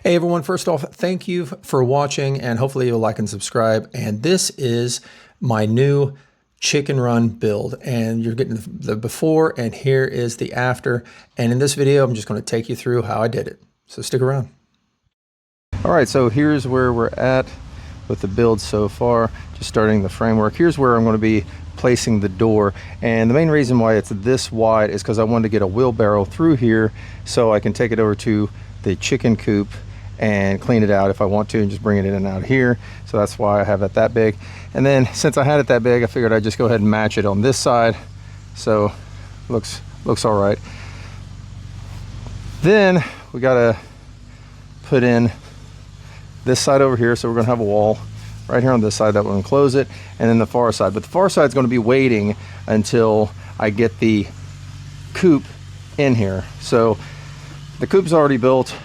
Hey everyone, first off, thank you for watching and hopefully you'll like and subscribe. And this is my new chicken run build and you're getting the before and here is the after. And in this video, I'm just going to take you through how I did it. So stick around. All right, so here's where we're at with the build so far, just starting the framework. Here's where I'm going to be placing the door, and the main reason why it's this wide is because I wanted to get a wheelbarrow through here so I can take it over to the chicken coop and clean it out if I want to and just bring it in and out here. So that's why I have it that big. And then since I had it that big, I figured I'd just go ahead and match it on this side. So looks all right. Then we gotta put in this side over here, so we're gonna have a wall right here on this side that will enclose it, and then the far side. But the far side is going to be waiting until I get the coop in here. So the coop's already built,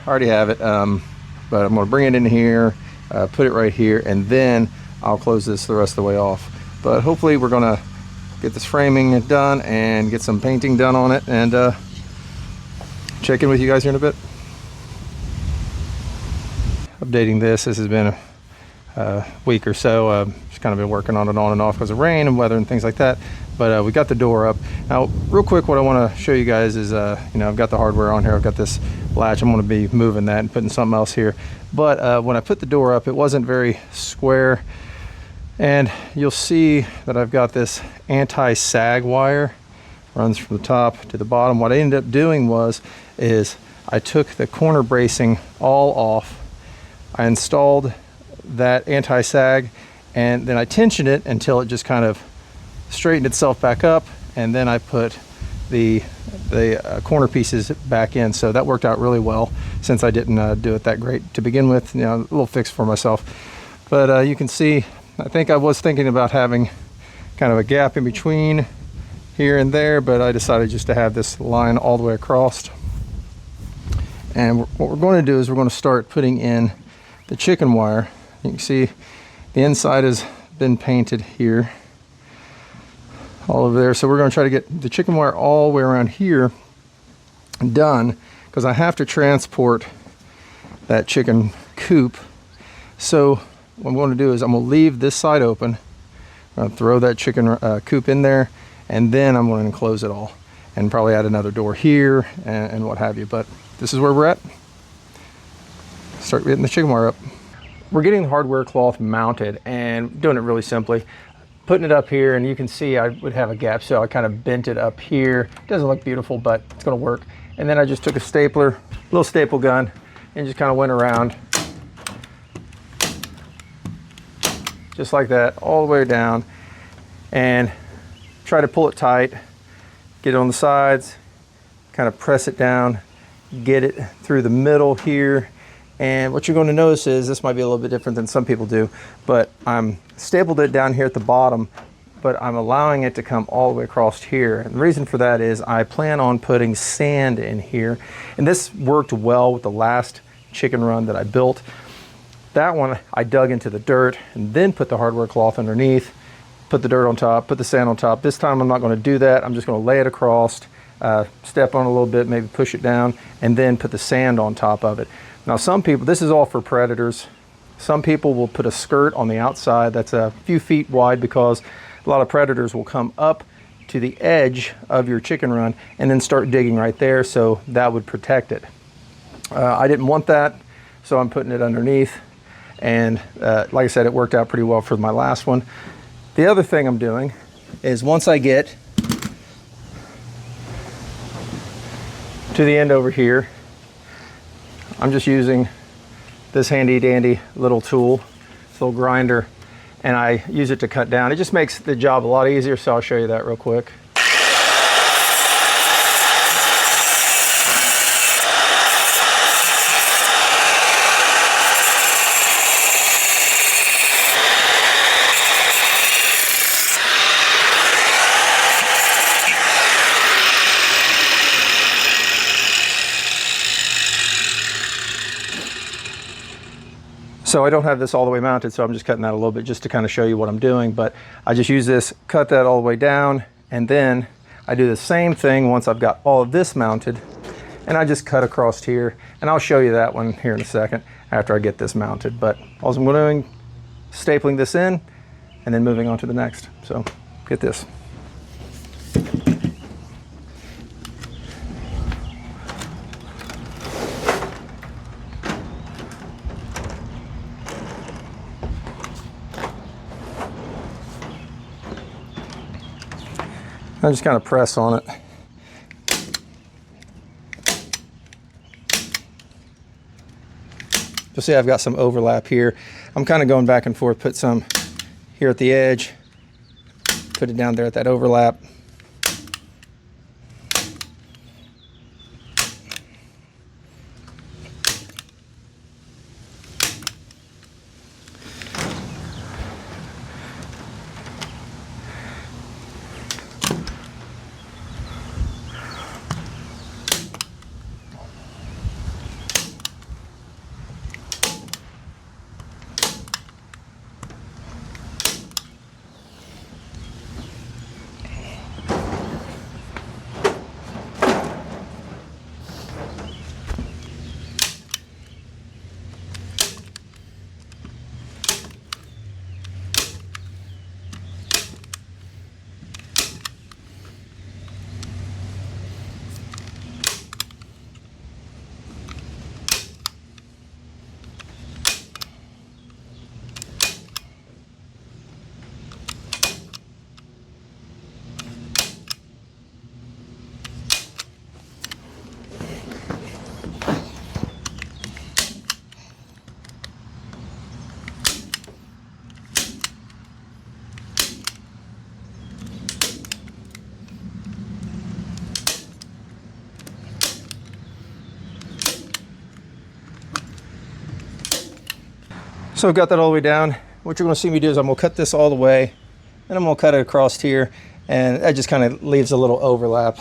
I already have it, but I'm going to bring it in here, put it right here, and then I'll close this the rest of the way off. But hopefully we're going to get this framing done and get some painting done on it, and check in with you guys here in a bit. Updating this has been a week or so. Just kind of been working on it on and off because of rain and weather and things like that. But we got the door up. Now, real quick, what I want to show you guys is, you know, I've got the hardware on here. I've got this latch. I'm going to be moving that and putting something else here. But when I put the door up, it wasn't very square. And you'll see that I've got this anti-sag wire, runs from the top to the bottom. What I ended up doing is I took the corner bracing all off. I installed that anti-sag and then I tensioned it until it just kind of straightened itself back up, and then I put the corner pieces back in. So that worked out really well since I didn't do it that great to begin with. You know, a little fix for myself. But you can see, I think I was thinking about having kind of a gap in between here and there, but I decided just to have this line all the way across. And what we're going to do is we're going to start putting in the chicken wire. You can see the inside has been painted here, all over there. So we're going to try to get the chicken wire all the way around here done, because I have to transport that chicken coop. So what I'm going to do is I'm going to leave this side open. I'm going to throw that chicken coop in there, and then I'm going to enclose it all and probably add another door here and what have you. But this is where we're at. Start getting the chicken wire up. We're getting the hardware cloth mounted and doing it really simply. Putting it up here, and you can see I would have a gap, so I kind of bent it up here. It doesn't look beautiful, but it's gonna work. And then I just took a stapler, little staple gun, and just kind of went around just like that, all the way down, and try to pull it tight, get it on the sides, kind of press it down, get it through the middle here. And what you're going to notice is, this might be a little bit different than some people do, but I'm stapled it down here at the bottom, but I'm allowing it to come all the way across here. And the reason for that is I plan on putting sand in here. And this worked well with the last chicken run that I built. That one I dug into the dirt and then put the hardware cloth underneath, put the dirt on top, put the sand on top. This time I'm not going to do that. I'm just going to lay it across, step on a little bit, maybe push it down, and then put the sand on top of it. Now some people, this is all for predators. Some people will put a skirt on the outside that's a few feet wide, because a lot of predators will come up to the edge of your chicken run and then start digging right there, so that would protect it. I didn't want that, so I'm putting it underneath. And like I said, it worked out pretty well for my last one. The other thing I'm doing is, once I get to the end over here, I'm just using this handy dandy little tool, this little grinder, and I use it to cut down. It just makes the job a lot easier, so I'll show you that real quick. So I don't have this all the way mounted, so I'm just cutting that a little bit just to kind of show you what I'm doing. But I just use this, cut that all the way down, and then I do the same thing once I've got all of this mounted. and I just cut across here, and I'll show you that one here in a second after I get this mounted. But all I'm doing, stapling this in and then moving on to the next. So get this. I just kind of press on it. You'll see I've got some overlap here. I'm kind of going back and forth, put some here at the edge, put it down there at that overlap. So I've got that all the way down. What you're going to see me do is I'm going to cut this all the way, and I'm going to cut it across here, and that just kind of leaves a little overlap.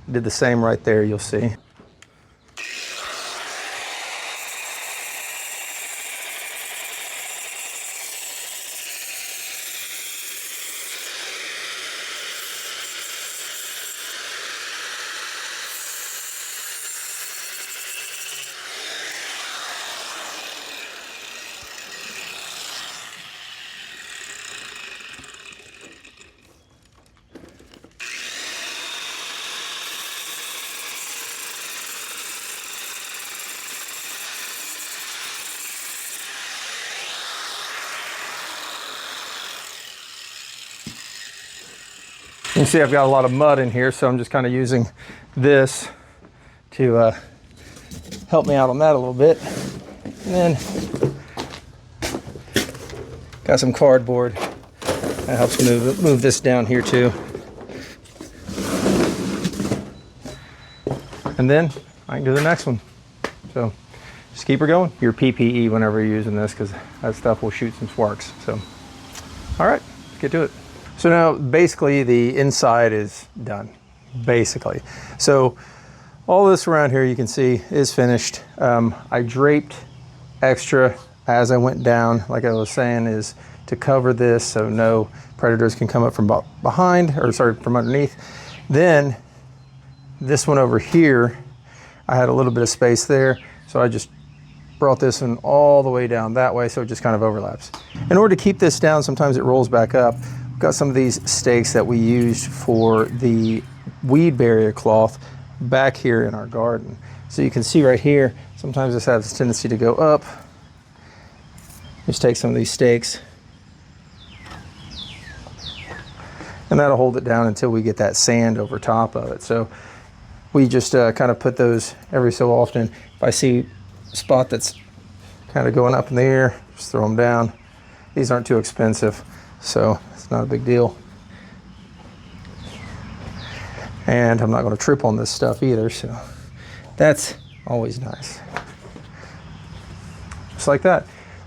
I did the same right there, you'll see. You can see I've got a lot of mud in here, so I'm just kind of using this to help me out on that a little bit. And then got some cardboard that helps move this down here too. And then I can do the next one. So just keep her going. Your PPE whenever you're using this, because that stuff will shoot some sparks. So, all right, let's get to it. So now basically the inside is done, basically. So all this around here you can see is finished. I draped extra as I went down, like I was saying, is to cover this so no predators can come up from behind, or sorry, from underneath. Then this one over here, I had a little bit of space there, so I just brought this one all the way down that way so it just kind of overlaps. In order to keep this down, sometimes it rolls back up. Got some of these stakes that we used for the weed barrier cloth back here in our garden. So you can see right here, sometimes this has a tendency to go up. Just take some of these stakes, and that'll hold it down until we get that sand over top of it. So we just kind of put those every so often. If I see a spot that's kind of going up in the air, just throw them down. These aren't too expensive, so it's not a big deal. And I'm not going to trip on this stuff either, so that's always nice. Just like that.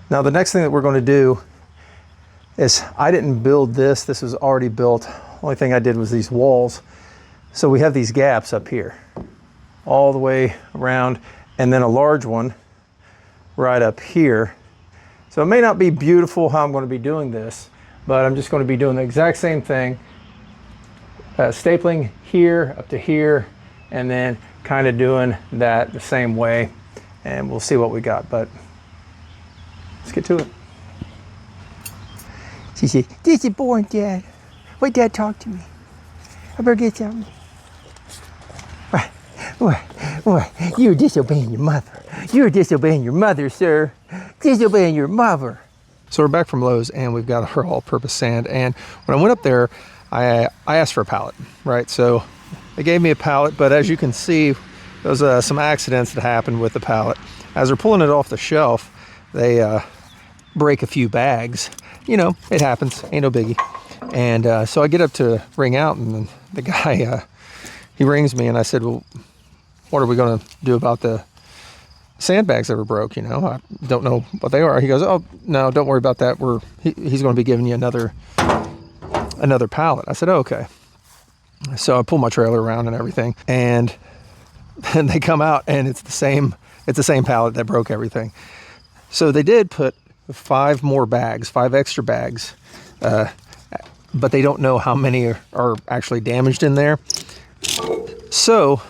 Now the next thing that we're going to do is, I didn't build this. This was already built. Only thing I did was these walls. So we have these gaps up here all the way around, and then a large one right up here. So it may not be beautiful how I'm going to be doing this, but I'm just going to be doing the exact same thing. Stapling here up to here, and then kind of doing that the same way, and we'll see what we got, but let's get to it. She said, "This is boring, Dad. Wait, Dad, talk to me. I better get something." What? You're disobeying your mother. You're disobeying your mother, sir. Disobeying your mother. So we're back from Lowe's, and we've got our all-purpose sand. And when I went up there, I asked for a pallet, right? So they gave me a pallet, but as you can see, there was some accidents that happened with the pallet. As they're pulling it off the shelf, they break a few bags. You know, it happens. Ain't no biggie. And so I get up to ring out, and the guy, he rings me, and I said, "Well, what are we going to do about the sandbags that were broke? You know, I don't know what they are." He goes, "Oh, no, don't worry about that. He's going to be giving you another pallet." I said, "Oh, okay." So I pull my trailer around and everything, and then they come out, and it's the same pallet that broke everything. So they did put 5 extra bags, but they don't know how many are actually damaged in there. So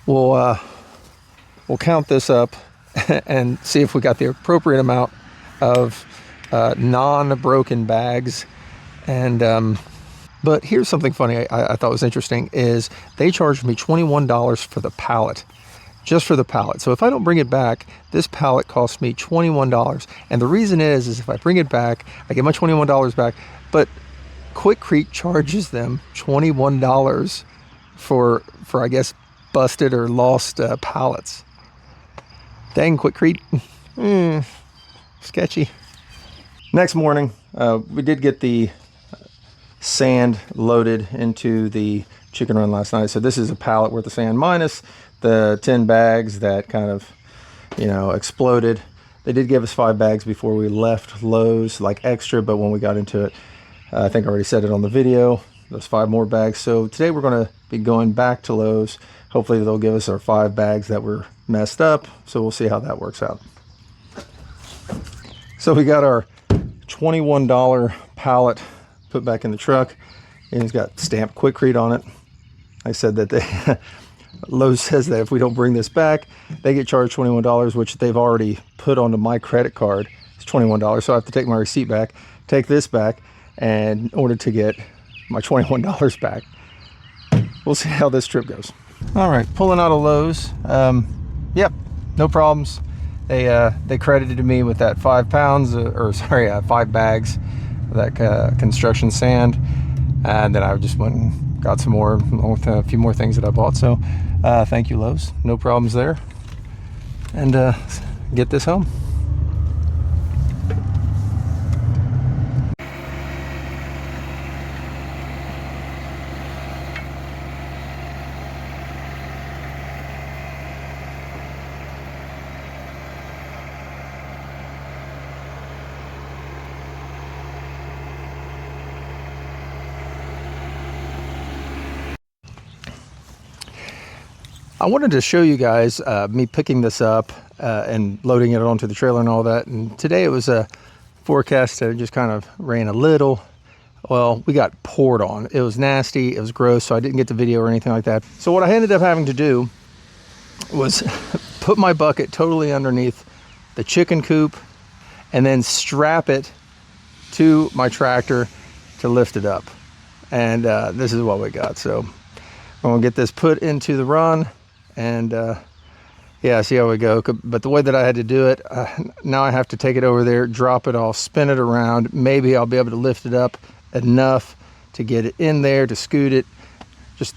we'll count this up and see if we got the appropriate amount of non-broken bags. And but here's something funny I thought was interesting is they charged me $21 for the pallet, just for the pallet. So if I don't bring it back, this pallet costs me $21. And the reason is if I bring it back, I get my $21 back, but Quikrete charges them $21 for I guess busted or lost pallets. Dang, Quikrete. Sketchy. Next morning, we did get the sand loaded into the chicken run last night. So this is a pallet worth of sand minus the 10 bags that kind of, you know, exploded. They did give us 5 bags before we left Lowe's, like extra, but when we got into it, I think I already said it on the video, those 5 more bags. So today we're going to be going back to Lowe's. Hopefully they'll give us our 5 bags that were messed up. So we'll see how that works out. So we got our $21 pallet put back in the truck, and it's got stamped Quikrete on it. I said that Lowe's says that if we don't bring this back, they get charged $21, which they've already put onto my credit card. It's $21, so I have to take my receipt back, take this back, and in order to get my $21 back. We'll see how this trip goes. All right, pulling out of Lowe's. Yep, no problems. They credited me with that 5 pounds, 5 bags of that construction sand, and then I just went and got some more with a few more things that I bought. So thank you, Lowe's. No problems there. And get this home. I wanted to show you guys me picking this up and loading it onto the trailer and all that. And today it was a forecast that just kind of rain a little. Well, we got poured on. It was nasty. It was gross. So I didn't get the video or anything like that. So what I ended up having to do was put my bucket totally underneath the chicken coop and then strap it to my tractor to lift it up. And this is what we got. So I'm gonna get this put into the run. And yeah, see how we go. But the way that I had to do it, now I have to take it over there, drop it off, spin it around. Maybe I'll be able to lift it up enough to get it in there, to scoot it. Just,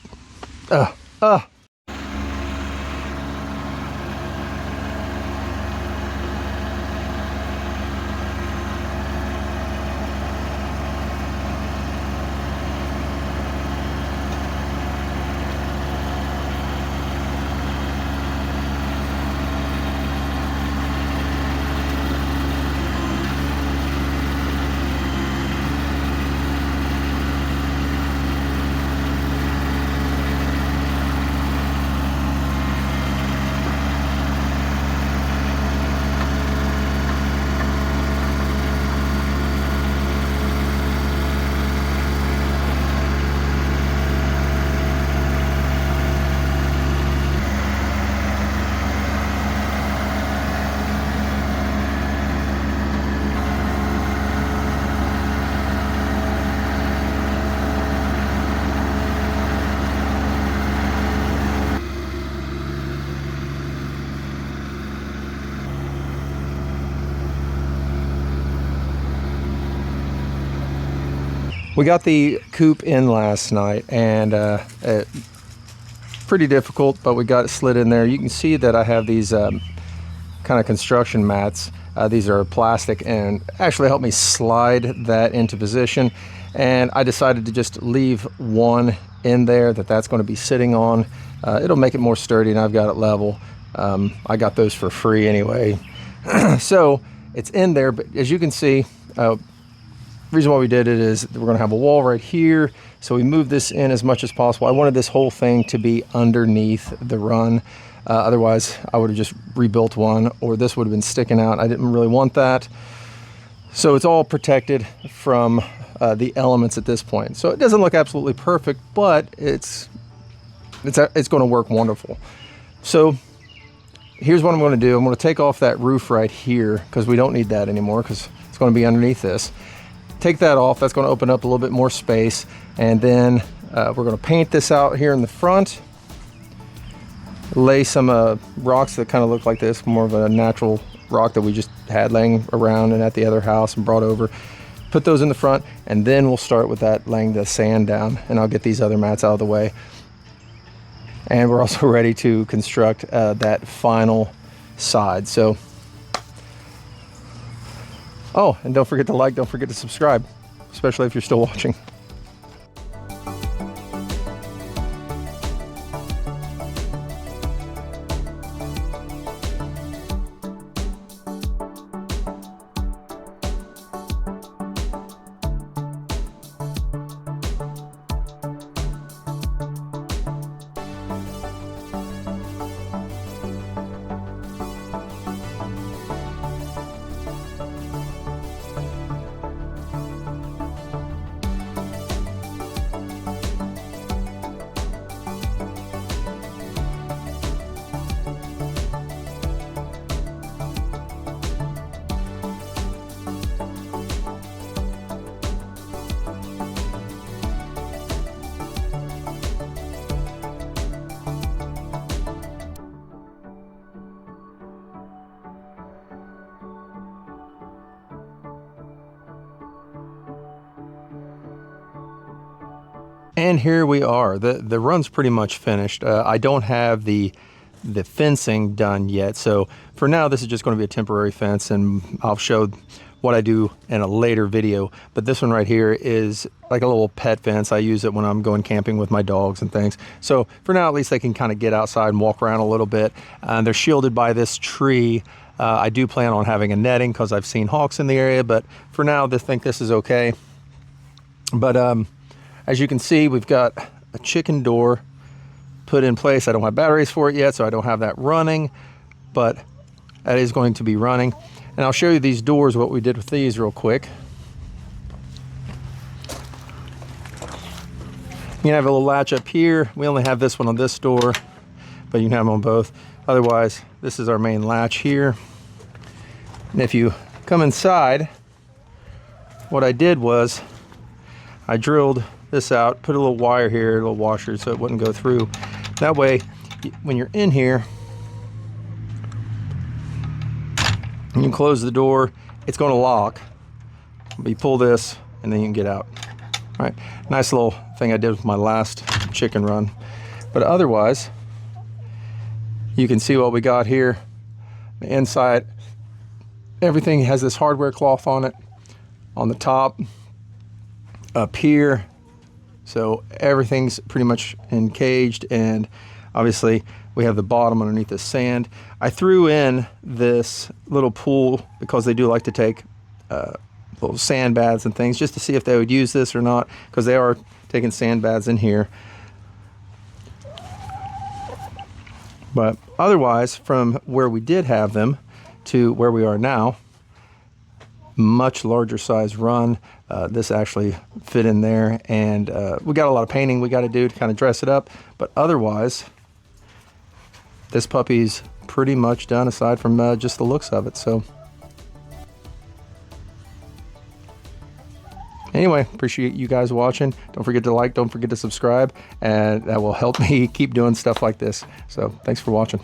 We got the coop in last night, and pretty difficult, but we got it slid in there. You can see that I have these kind of construction mats. These are plastic and actually help me slide that into position. And I decided to just leave one in there that's going to be sitting on. It'll make it more sturdy, and I've got it level. I got those for free anyway. So it's in there, but as you can see, reason why we did it is we're going to have a wall right here, so we moved this in as much as possible. I wanted this whole thing to be underneath the run. Otherwise I would have just rebuilt one, or this would have been sticking out. I didn't really want that, so it's all protected from the elements at this point. So it doesn't look absolutely perfect, but it's going to work wonderful. So here's what I'm going to do. I'm going to take off that roof right here, because we don't need that anymore, because it's going to be underneath this. Take that off. That's going to open up a little bit more space, and then we're going to paint this out here in the front, lay some rocks that kind of look like this, more of a natural rock that we just had laying around and at the other house and brought over. Put those in the front, and then we'll start with that, laying the sand down, and I'll get these other mats out of the way. And we're also ready to construct that final side. So, oh, and don't forget to like, don't forget to subscribe, especially if you're still watching. And here we are. The run's pretty much finished. I don't have the fencing done yet, so for now this is just going to be a temporary fence, and I'll show what I do in a later video. But this one right here is like a little pet fence. I use it when I'm going camping with my dogs and things. So for now, at least they can kind of get outside and walk around a little bit. They're shielded by this tree. I do plan on having a netting because I've seen hawks in the area, but for now, I think this is okay. But as you can see, we've got a chicken door put in place. I don't have batteries for it yet, so I don't have that running, but that is going to be running. And I'll show you these doors, what we did with these real quick. You can have a little latch up here. We only have this one on this door, but you can have them on both. Otherwise, this is our main latch here. And if you come inside, what I did was I drilled this out, put a little wire here, a little washer, so it wouldn't go through. That way, when you're in here, and you close the door, it's going to lock. But you pull this, and then you can get out. All right, nice little thing I did with my last chicken run. But otherwise, you can see what we got here. The inside, everything has this hardware cloth on it, on the top, up here. So everything's pretty much encaged, and obviously we have the bottom underneath the sand. I threw in this little pool because they do like to take little sand baths and things, just to see if they would use this or not, because they are taking sand baths in here. But otherwise, from where we did have them to where we are now, much larger size run. This actually fit in there, and we got a lot of painting we got to do to kind of dress it up, but otherwise this puppy's pretty much done, aside from just the looks of it. So anyway, appreciate you guys watching. Don't forget to like, don't forget to subscribe, and that will help me keep doing stuff like this. So thanks for watching.